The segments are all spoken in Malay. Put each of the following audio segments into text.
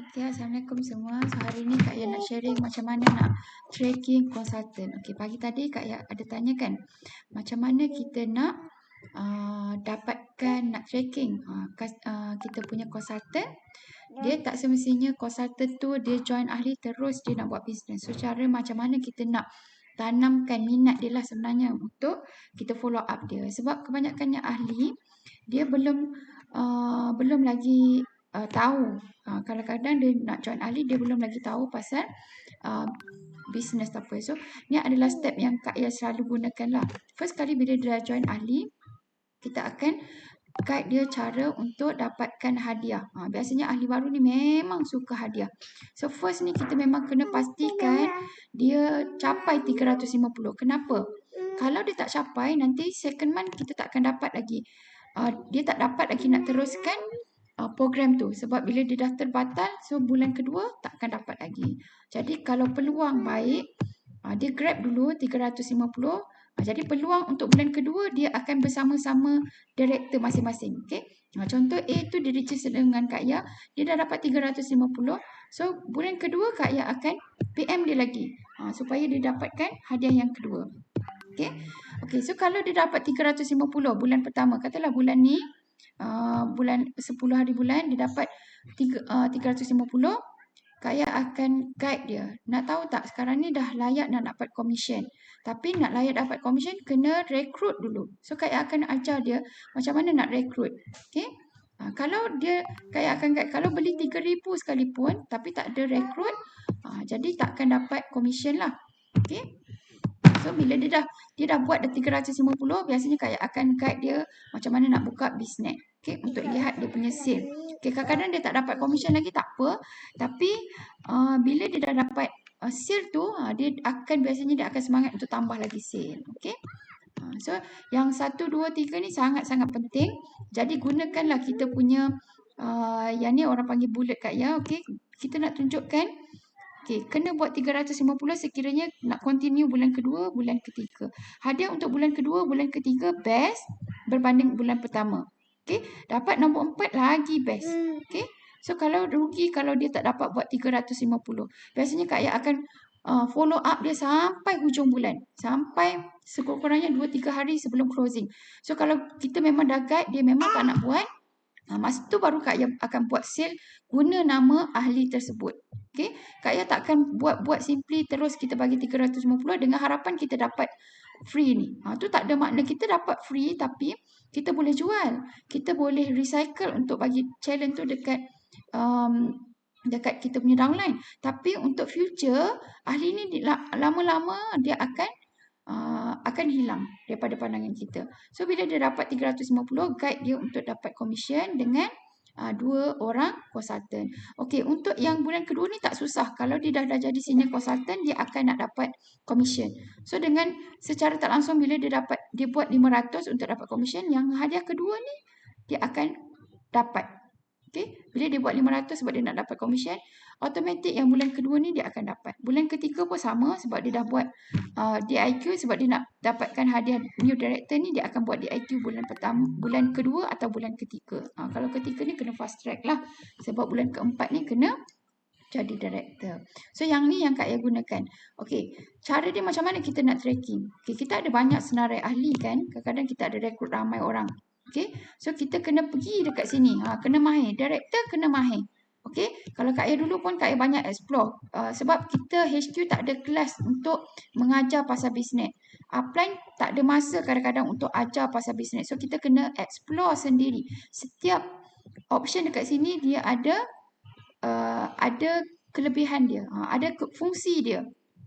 Okay, Assalamualaikum semua. So, hari ni Kak Ya nak sharing macam mana nak tracking consultant. Okay, pagi tadi Kak Ya ada tanya kan, macam mana kita nak dapatkan, nak tracking kita punya consultant. Dia tak semestinya consultant tu dia join ahli terus dia nak buat bisnes. So, cara macam mana kita nak tanamkan minat dia lah sebenarnya untuk kita follow up dia. Sebab kebanyakannya ahli, dia belum lagi tahu. Kadang-kadang dia nak join ahli, dia belum lagi tahu pasal bisnes apa. So, ni adalah step yang Kak Ya selalu gunakan lah. First kali bila dia join ahli, kita akan guide dia cara untuk dapatkan hadiah. Biasanya ahli baru ni memang suka hadiah. So, first ni kita memang kena pastikan dia capai 350. Kenapa? Kalau dia tak capai, nanti second month kita tak akan dapat lagi. Dia tak dapat lagi nak teruskan program tu. Sebab bila dia dah terbatal, so bulan kedua tak akan dapat lagi. Jadi kalau peluang baik, dia grab dulu 350. Jadi peluang untuk bulan kedua dia akan bersama-sama director masing-masing. Okay? Contoh A tu dia register dengan Kak Ya, dia dah dapat 350. So bulan kedua Kak Ya akan PM dia lagi supaya dia dapatkan hadiah yang kedua. Okay, so kalau dia dapat 350 bulan pertama, katalah bulan ni bulan 10 hari bulan dia dapat 350, Kak Ya akan guide dia. Nak tahu tak sekarang ni dah layak nak dapat komisen. Tapi nak layak dapat komisen kena rekrut dulu. So Kak Ya akan ajar dia macam mana nak rekrut. Okay? Kalau dia Kak Ya akan guide, kalau beli 3,000 sekalipun tapi tak ada rekrut, jadi tak akan dapat komisen lah. Okay? So bila dia dah buat dah 350, biasanya Kak Ya akan guide dia macam mana nak buka bisnes. Okay, untuk lihat dia punya sale. Okay, kadang-kadang dia tak dapat komisen lagi tak apa. Tapi bila dia dah dapat sale tu, biasanya dia akan semangat untuk tambah lagi sale. Okay. So yang 1, 2, 3 ni sangat-sangat penting. Jadi gunakanlah kita punya yang ni orang panggil bullet Kak Ya. Okay, kita nak tunjukkan. Okay, kena buat 350 sekiranya nak continue bulan kedua, bulan ketiga. Hadiah untuk bulan kedua, bulan ketiga best berbanding bulan pertama. Okay, dapat nombor 4 lagi best. Okay, so kalau rugi kalau dia tak dapat buat 350. Biasanya Kak Ya akan follow up dia sampai hujung bulan. Sampai sekurang-kurangnya 2-3 hari sebelum closing. So kalau kita memang dah guide, dia memang tak nak buat, masa tu baru Kak Ya akan buat sale guna nama ahli tersebut. Okay? Kak Ya tak akan buat simply terus kita bagi 350 dengan harapan kita dapat free ni. Tu tak ada makna. Kita dapat free tapi kita boleh jual. Kita boleh recycle untuk bagi challenge tu dekat kita punya downline. Tapi untuk future, ahli ni lama-lama dia akan hilang daripada pandangan kita. So bila dia dapat 350, guide dia untuk dapat komisen dengan 2 orang konsultan. Okey, untuk yang bulan kedua ni tak susah. Kalau dia dah jadi senior konsultan, dia akan nak dapat komisen. So dengan secara tak langsung bila dia buat 500 untuk dapat komisen, yang hadiah kedua ni dia akan dapat. Okey, bila dia buat 500 sebab dia nak dapat komisen, automatik yang bulan kedua ni dia akan dapat. Bulan ketiga pun sama sebab dia dah buat DIQ sebab dia nak dapatkan hadiah new director ni, dia akan buat DIQ bulan pertama, bulan kedua atau bulan ketiga. Kalau ketiga ni kena fast track lah sebab bulan keempat ni kena jadi director. So yang ni yang Kak Ya gunakan. Okey, cara dia macam mana kita nak tracking. Okey, kita ada banyak senarai ahli kan. Kadang-kadang kita ada rekrut ramai orang. Okey, so kita kena pergi dekat sini. Kena mahir. Director kena mahir. Okey, kalau Kak Ya dulu pun Kak Ya banyak explore. Sebab kita HQ tak ada kelas untuk mengajar pasal bisnes. Upline tak ada masa kadang-kadang untuk ajar pasal bisnes. So kita kena explore sendiri. Setiap option dekat sini dia ada kelebihan dia. Ada fungsi dia.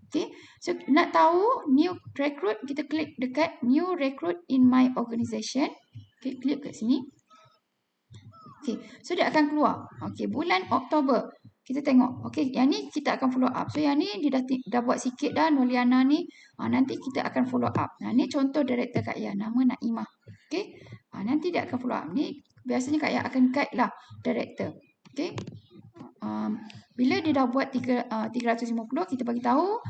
Okay, so nak tahu new recruit, kita klik dekat new recruit in my organisation. Okay, klik kat sini. Okay, so dia akan keluar. Okay, bulan Oktober. Kita tengok. Okay, yang ni kita akan follow up. So yang ni dia dah buat sikit dah, Noliana ni. Nanti kita akan follow up. Ni contoh director Kak Ya, nama Naimah. Okay, nanti dia akan follow up. Ni biasanya Kak Ya akan guide lah director. Okay. Bila dia dah buat 350, kita bagi tahu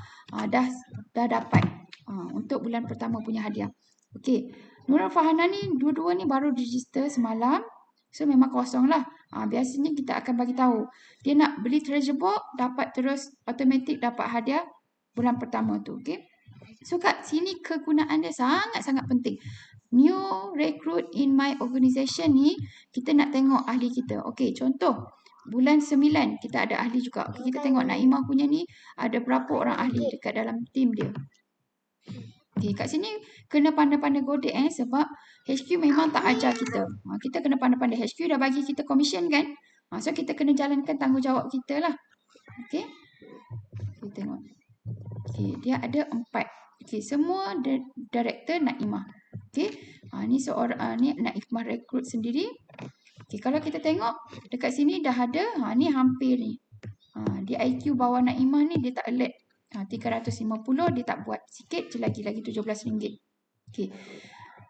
dah dapat untuk bulan pertama punya hadiah. Okey, Nurul Fahana ni dua-dua ni baru register semalam. So memang kosong lah. Biasanya kita akan bagi tahu. Dia nak beli treasure box, dapat terus automatic dapat hadiah bulan pertama tu. Okay. So kat sini kegunaan dia sangat-sangat penting. New recruit in my organisation ni, kita nak tengok ahli kita. Okay, contoh. Bulan 9 kita ada ahli juga. Okay, kita tengok Naimah punya ni ada berapa orang ahli dekat dalam tim dia. Okay, kat sini kena pandai-pandai godek sebab HQ memang tak ajar kita. Kita kena pandai-pandai. HQ dah bagi kita commission kan. So kita kena jalankan tanggungjawab kita lah. Okay. Kita tengok. Okay, dia ada 4. Okay, semua director Naimah. Okay. Ni seorang ni Naimah rekrut sendiri. Okay, kalau kita tengok dekat sini dah ada. Ni hampir ni. Dia IQ bawah Naimah ni dia tak alert. 350 dia tak buat. Sikit je lagi RM17. Okay.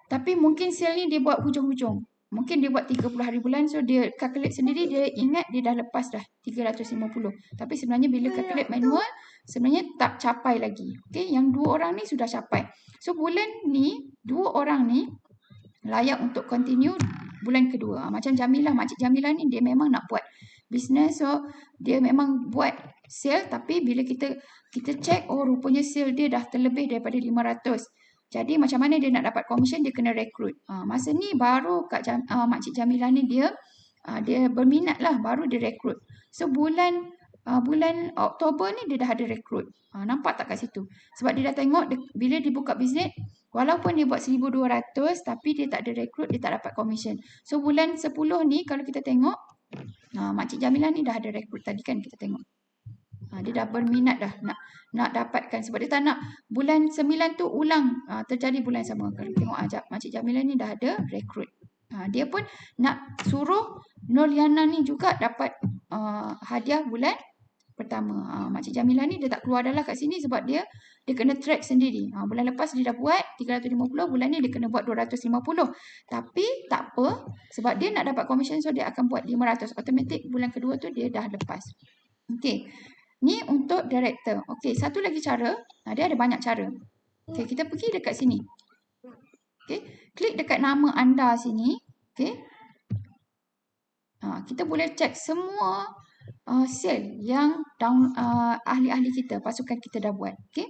Tapi mungkin sale ni dia buat hujung-hujung. Mungkin dia buat 30 hari bulan. So dia calculate sendiri. Dia ingat dia dah lepas dah 350. Tapi sebenarnya bila calculate manual, sebenarnya tak capai lagi. Okay. Yang 2 orang ni sudah capai. So bulan ni 2 orang ni layak untuk continue bulan kedua. Macam Jamilah. Makcik Jamilah ni dia memang nak buat business. So dia memang buat sale. Tapi bila kita check, rupanya sale dia dah terlebih daripada 500. Jadi macam mana dia nak dapat commission, dia kena rekrut. Masa ni baru Makcik Jamilah ni dia berminat lah, baru dia rekrut. So bulan Oktober ni dia dah ada rekrut. Nampak tak kat situ? Sebab dia dah tengok bila dia buka bisnes, walaupun dia buat 1,200 tapi dia tak ada rekrut, dia tak dapat commission. So bulan 10 ni kalau kita tengok, Makcik Jamilah ni dah ada rekrut tadi kan kita tengok. Dia dah berminat dah nak dapatkan sebab dia tak nak bulan 9 tu ulang terjadi bulan sama. Kalau tengok Makcik Jamilah ni dah ada rekrut. Dia pun nak suruh Noliana ni juga dapat hadiah bulan pertama. Makcik Jamilah ni dia tak keluar dah lah kat sini sebab dia kena track sendiri. Bulan lepas dia dah buat 350, bulan ni dia kena buat 250. Tapi tak apa sebab dia nak dapat commission, so dia akan buat 500. Automatic bulan kedua tu dia dah lepas. Okay. Ni untuk director. Okey, satu lagi cara. Dia ada banyak cara. Okey, kita pergi dekat sini. Okey, klik dekat nama anda sini. Okey. Kita boleh check semua sale yang ahli-ahli kita, pasukan kita dah buat. Okey.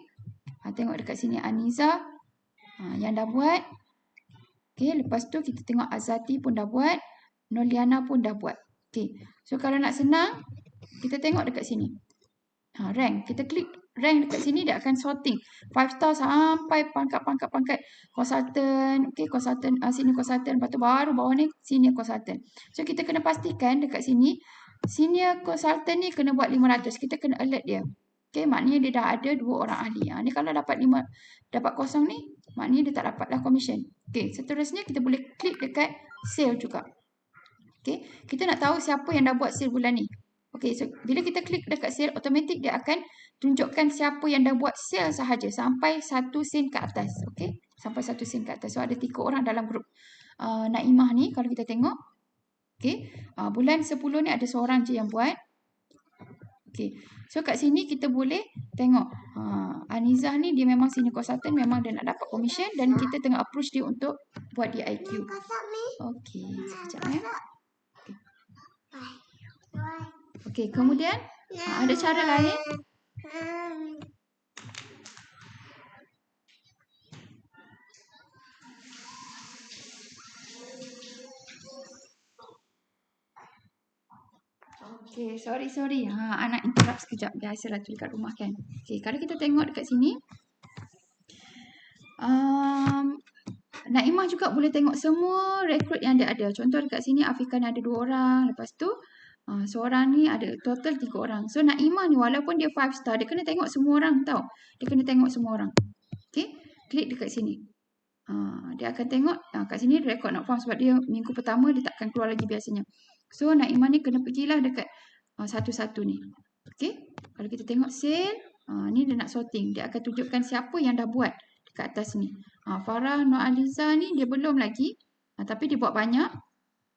Tengok dekat sini Aniza yang dah buat. Okey, lepas tu kita tengok Azati pun dah buat. Noliana pun dah buat. Okey. So kalau nak senang, kita tengok dekat sini. Rank. Kita klik rank dekat sini, dia akan sorting 5 star sampai pangkat consultant. Okay, consultant, senior consultant. Lepas tu baru bawah ni senior consultant. So kita kena pastikan dekat sini senior consultant ni kena buat 500. Kita kena alert dia. Okay, maknanya dia dah ada 2 orang ahli. Ni kalau dapat kosong ni, maknanya dia tak dapat lah commission. Okay, seterusnya kita boleh klik dekat sale juga. Okay, kita nak tahu siapa yang dah buat sale bulan ni. Okay, so bila kita klik dekat sale, automatik dia akan tunjukkan siapa yang dah buat sale sahaja sampai 1 sen ke atas. Okay, sampai 1 sen ke atas. So ada 3 orang dalam grup Naimah ni kalau kita tengok. Okay, bulan 10 ni ada seorang je yang buat. Okay, so kat sini kita boleh tengok Anizah ni dia memang senior consultant, memang dia nak dapat commission dan kita tengah approach dia untuk buat dia IQ. Okay, sekejap ya. Okey, kemudian ada cara lain. Okey, sorry. Anak interrupt sekejap. Biasalah tu dekat rumah kan. Okey, kalau kita tengok dekat sini, Naimah juga boleh tengok semua rekrut yang dia ada. Contoh dekat sini Afikan ada 2 orang. Lepas tu seorang ni ada total 3 orang. So Naimah ni walaupun dia 5 star, dia kena tengok semua orang tau. Dia kena tengok semua orang. Okay, klik dekat sini. Dia akan tengok kat sini record not found sebab dia minggu pertama dia takkan keluar lagi biasanya. So Naimah ni kena pergilah dekat satu-satu ni. Okay, kalau kita tengok sale, ni dia nak sorting. Dia akan tunjukkan siapa yang dah buat dekat atas ni. Farah Nur Aliza ni dia belum lagi, tapi dia buat banyak.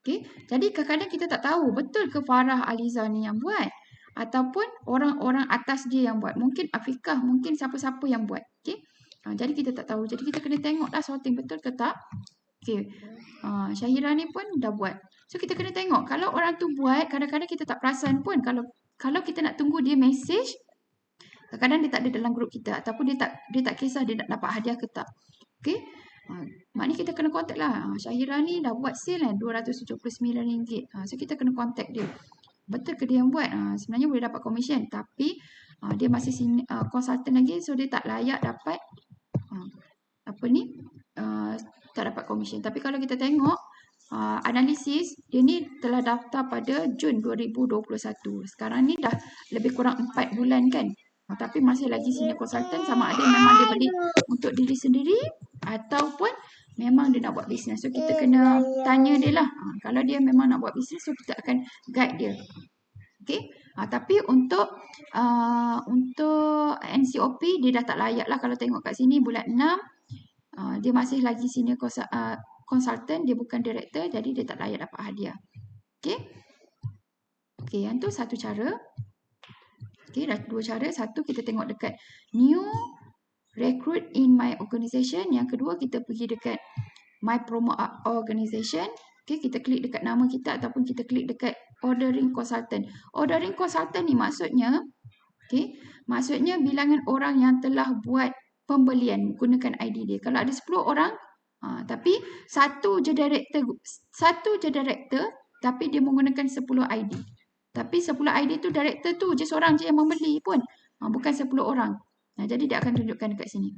Okay, jadi kadang-kadang kita tak tahu betul ke Farah Aliza ni yang buat ataupun orang-orang atas dia yang buat. Mungkin Afikah, mungkin siapa-siapa yang buat. Okay, jadi kita tak tahu. Jadi kita kena tengok lah sorting betul ke tak. Okay, Syahira ni pun dah buat. So kita kena tengok kalau orang tu buat, kadang-kadang kita tak perasan pun kalau kita nak tunggu dia message, kadang-kadang dia tak ada dalam grup kita ataupun dia tak kisah dia nak dapat hadiah ke tak. Okey. Maknanya kita kena contact lah. Syahira ni dah buat sale RM279. So kita kena contact dia. Betul ke dia yang buat? Sebenarnya boleh dapat commission tapi dia masih consultant lagi, so dia tak layak dapat tak dapat commission. Tapi kalau kita tengok analisis, dia ni telah daftar pada Jun 2021. Sekarang ni dah lebih kurang 4 bulan kan. Tapi masih lagi senior consultant, sama ada memang dia beli untuk diri sendiri ataupun memang dia nak buat bisnes. So kita kena tanya dia lah. Kalau dia memang nak buat bisnes, so kita akan guide dia. Okay. Tapi untuk NCOP dia dah tak layak lah. Kalau tengok kat sini bulan 6 dia masih lagi senior consultant, dia bukan director, jadi dia tak layak dapat hadiah. Okay. Okay, yang tu satu cara. Okay, dah dua cara. Satu, kita tengok dekat new recruit in my organisation. Yang kedua, kita pergi dekat my promo organisation. Okay, kita klik dekat nama kita ataupun kita klik dekat ordering consultant. Ordering consultant ni maksudnya, okay, maksudnya bilangan orang yang telah buat pembelian gunakan ID dia. Kalau ada 10 orang, tapi satu je director tapi dia menggunakan 10 ID. Tapi 10 ID tu director tu je seorang je yang membeli pun. Bukan 10 orang. Jadi dia akan tunjukkan dekat sini.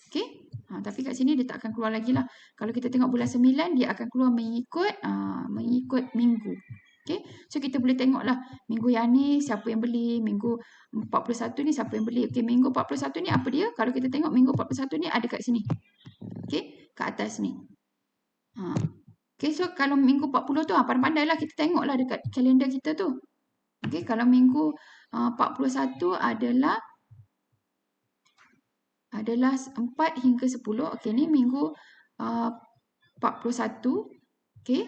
Okay. Tapi kat sini dia tak akan keluar lagi lah. Kalau kita tengok bulan 9, dia akan keluar mengikut minggu. Okay. So kita boleh tengok lah minggu yang ni siapa yang beli. Minggu 41 ni siapa yang beli. Okay. Minggu 41 ni apa dia? Kalau kita tengok minggu 41 ni ada kat sini. Okay. Kat atas ni. Okay. So kalau minggu 40 tu pandai-pandai lah kita tengok lah dekat kalender kita tu. Okay, kalau minggu 41 adalah 4 hingga 10. Okey, ni minggu 41. Okey.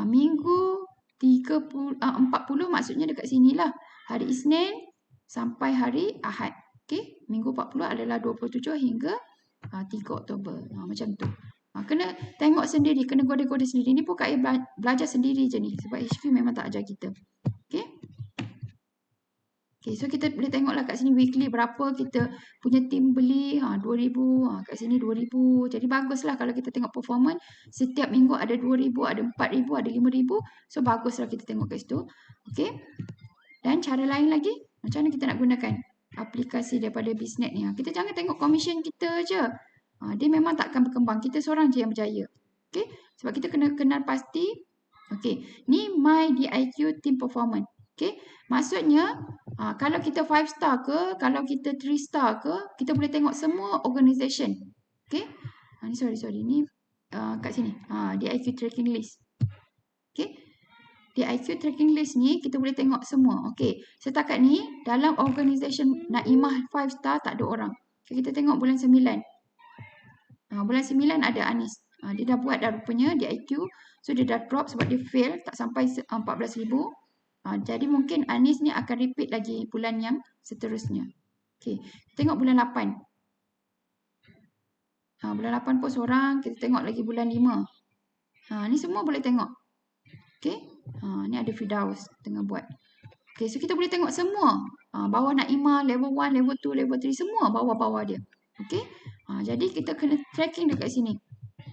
Minggu 40 maksudnya dekat sinilah. Hari Isnin sampai hari Ahad. Okey, minggu 40 adalah 27 hingga 3 Oktober. Macam tu. Kena tengok sendiri, kena goda-goda sendiri. Ni pun Kak belajar sendiri je ni sebab HV memang tak ajar kita. Okey. Okay, so kita boleh tengoklah kat sini weekly berapa kita punya tim beli. 2,000. Kat sini 2,000. Jadi baguslah kalau kita tengok performance. Setiap minggu ada 2,000, ada 4,000, ada 5,000. So baguslah kita tengok kat situ. Okay. Dan cara lain lagi, macam mana kita nak gunakan aplikasi daripada BizNet ni. Kita jangan tengok commission kita je. Dia memang tak akan berkembang. Kita seorang je yang berjaya. Okay. Sebab kita kena kenal pasti. Okay. Ni My DIQ Team Performance. Okay. Maksudnya, kalau kita 5 star ke, kalau kita 3 star ke, kita boleh tengok semua organisation. Okay. Ni sorry. Ni kat sini. DIQ tracking list. Okay. DIQ tracking list ni, kita boleh tengok semua. Okay. Setakat ni, dalam organisation Naimah 5 star, tak ada orang. Okay, kita tengok bulan 9. Bulan 9 ada Anis. Dia dah buat dah rupanya DIQ. So, dia dah drop sebab dia fail. Tak sampai 14,000. Jadi mungkin Anis ni akan repeat lagi bulan yang seterusnya. Okay. Tengok bulan 8. Bulan 8 pun seorang. Kita tengok lagi bulan 5. Ni semua boleh tengok. Okay. Ni ada Firdaus tengah buat. Okay. So kita boleh tengok semua. Bawah Naimah, level 1, level 2, level 3. Semua bawah-bawah dia. Okay. Jadi kita kena tracking dekat sini.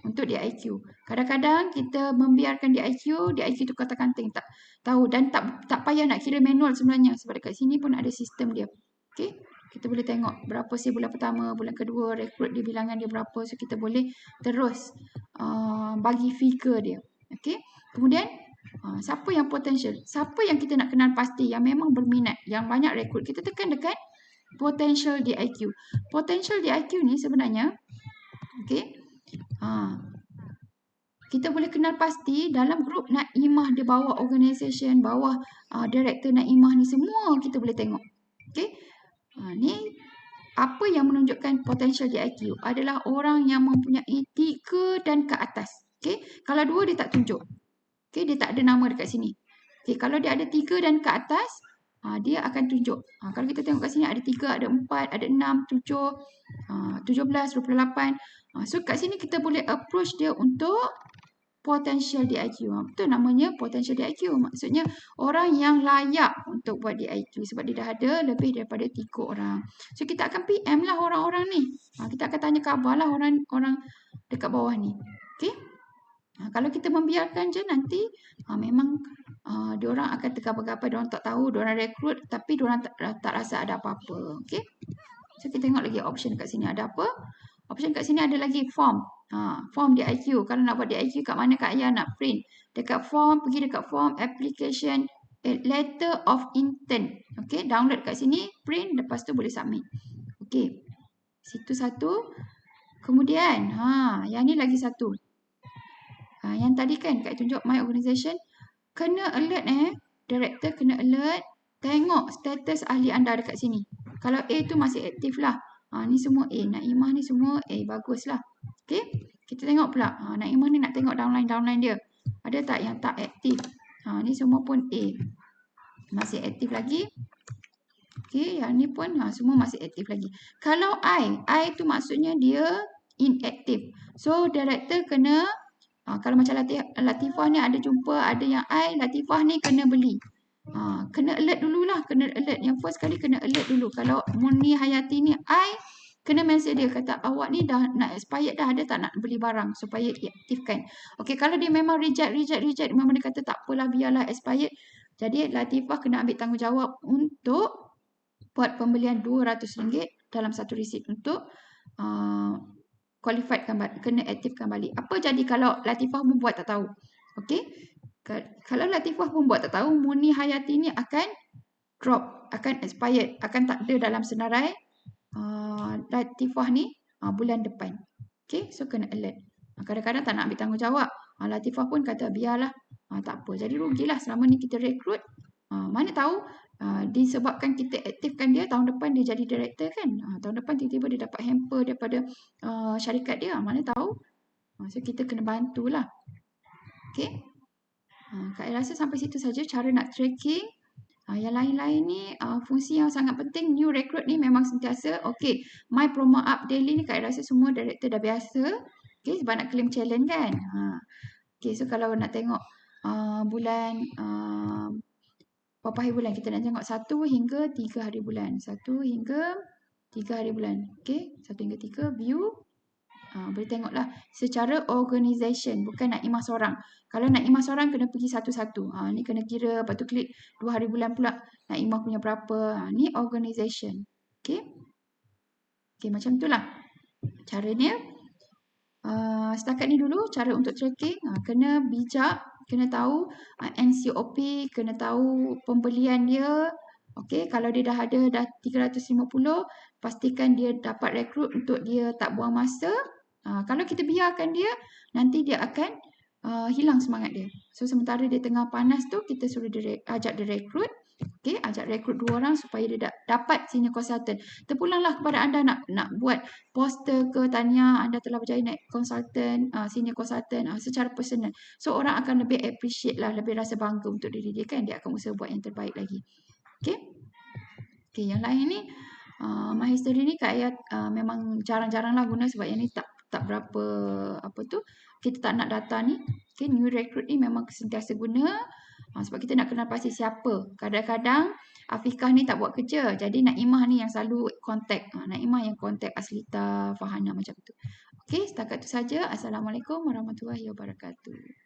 Untuk DIQ. Kadang-kadang kita membiarkan DIQ tu kata-kanting tak tahu dan tak payah nak kira manual sebenarnya sebab dekat sini pun ada sistem dia. Okey. Kita boleh tengok berapa sih bulan pertama, bulan kedua, rekrut dia bilangan dia berapa, so kita boleh terus bagi figure dia. Okey. Kemudian siapa yang potential? Siapa yang kita nak kenal pasti yang memang berminat, yang banyak rekrut, kita tekan dekat potential DIQ. Potential DIQ ni sebenarnya okey. Kita boleh kenal pasti dalam grup Naimah di bawah organisation, bawah director Naimah ni semua kita boleh tengok. Okey. Ni apa yang menunjukkan potential DIQ adalah orang yang mempunyai 3 dan ke atas. Okey. Kalau 2 dia tak tunjuk. Okey, dia tak ada nama dekat sini. Okey, kalau dia ada 3 dan ke atas, dia akan tunjuk. Kalau kita tengok kat sini ada 3, ada 4, ada 6, 7, 17, 28. So kat sini kita boleh approach dia untuk potential DIQ. Betul namanya potential DIQ. Maksudnya orang yang layak untuk buat DIQ sebab dia dah ada lebih daripada 3 orang. So kita akan PM lah orang-orang ni. Kita akan tanya khabar lah orang-orang dekat bawah ni. Okey? Kalau kita membiarkan je nanti memang diorang akan tergapa-gapa, diorang tak tahu, diorang rekrut tapi diorang tak rasa ada apa-apa. Okey? So kita tengok lagi option kat sini ada apa? Option kat sini ada lagi form. Form DIQ. Kalau nak buat DIQ kat mana Kak Ayah nak print? Dekat form, pergi dekat form application letter of intent. Okey, download kat sini, print, lepas tu boleh submit. Okey. Situ satu. Kemudian, yang ni lagi satu. Yang tadi kan Kak tunjuk my organisation, kena alert director kena alert, tengok status ahli anda dekat sini. Kalau A tu masih aktif lah. Ni semua A. Naimah ni semua A. Baguslah. Okey. Kita tengok pula. Naimah ni nak tengok downline dia. Ada tak yang tak aktif? Ni semua pun A. Masih aktif lagi. Okey. Yang ni pun semua masih aktif lagi. Kalau I tu maksudnya dia inactive. So, director kena, kalau macam Latifah ni ada jumpa, ada yang Latifah ni kena beli. Kena alert dululah, kena alert. Yang first kali kena alert dulu. Kalau Murni Hayati ni, kena message dia, kata awak ni dah nak expired dah, ada tak nak beli barang supaya diaktifkan. Okey, kalau dia memang reject, memang dia kata tak apalah, biarlah expired. Jadi Latifah kena ambil tanggungjawab untuk buat pembelian RM200 dalam satu resit untuk qualified kena aktifkan balik. Apa jadi kalau Latifah pun buat tak tahu? Okey. Kalau Latifah pun buat tak tahu, Murni Hayati ni akan drop, akan expired, akan tak ada dalam senarai Latifah ni bulan depan. Okay, so kena alert. Kadang-kadang tak nak ambil tanggungjawab. Latifah pun kata biarlah, tak apa. Jadi rugilah selama ni kita rekrut. Mana tahu disebabkan kita aktifkan dia, tahun depan dia jadi director kan. Tahun depan tiba-tiba dia dapat hamper daripada syarikat dia. Mana tahu. So kita kena bantulah. Okay. Kak rasa sampai situ saja cara nak tracking. Yang lain-lain ni fungsi yang sangat penting. New recruit ni memang sentiasa. Okay, my promo up daily ni Kak rasa semua director dah biasa. Okay, sebab nak claim challenge kan. Okay, so kalau nak tengok bulan berapa hari bulan, kita nak tengok 1 hingga 3 hari bulan. 1 hingga 3 hari bulan. Okay, 1 hingga 3 view. Boleh tengoklah secara organisation, bukan Naimah seorang. Kalau Naimah seorang kena pergi satu-satu. Ni kena kira, lepas tu klik 2 hari bulan pula Naimah punya berapa. Ni organisation. Okay. Okay, macam itulah caranya. Setakat ni dulu cara untuk tracking. Kena bijak, kena tahu NCOP, kena tahu pembelian dia. Okay, kalau dia dah ada dah 350, pastikan dia dapat rekrut untuk dia tak buang masa. Kalau kita biarkan dia, nanti dia akan hilang semangat dia. So, sementara dia tengah panas tu, kita suruh dia ajak dia rekrut. Okay, ajak rekrut 2 orang supaya dia dapat senior consultant. Terpulanglah kepada anda nak buat poster ke tahniah anda telah berjaya naik consultant, senior consultant secara personal. So, orang akan lebih appreciate lah, lebih rasa bangga untuk diri dia kan. Dia akan usaha buat yang terbaik lagi. Okay. Okay, yang lain ni, My History ni Kak Ayah memang jarang-jarang lah guna sebab yang ni tak berapa apa tu, kita tak nak data ni. Okay, new recruit ni memang sentiasa guna sebab kita nak kenal pasti siapa. Kadang-kadang Afiqah ni tak buat kerja, jadi Naimah ni yang selalu contact. Naimah yang contact Aslita, Fahana macam tu. Okay, setakat tu saja. Assalamualaikum warahmatullahi wabarakatuh.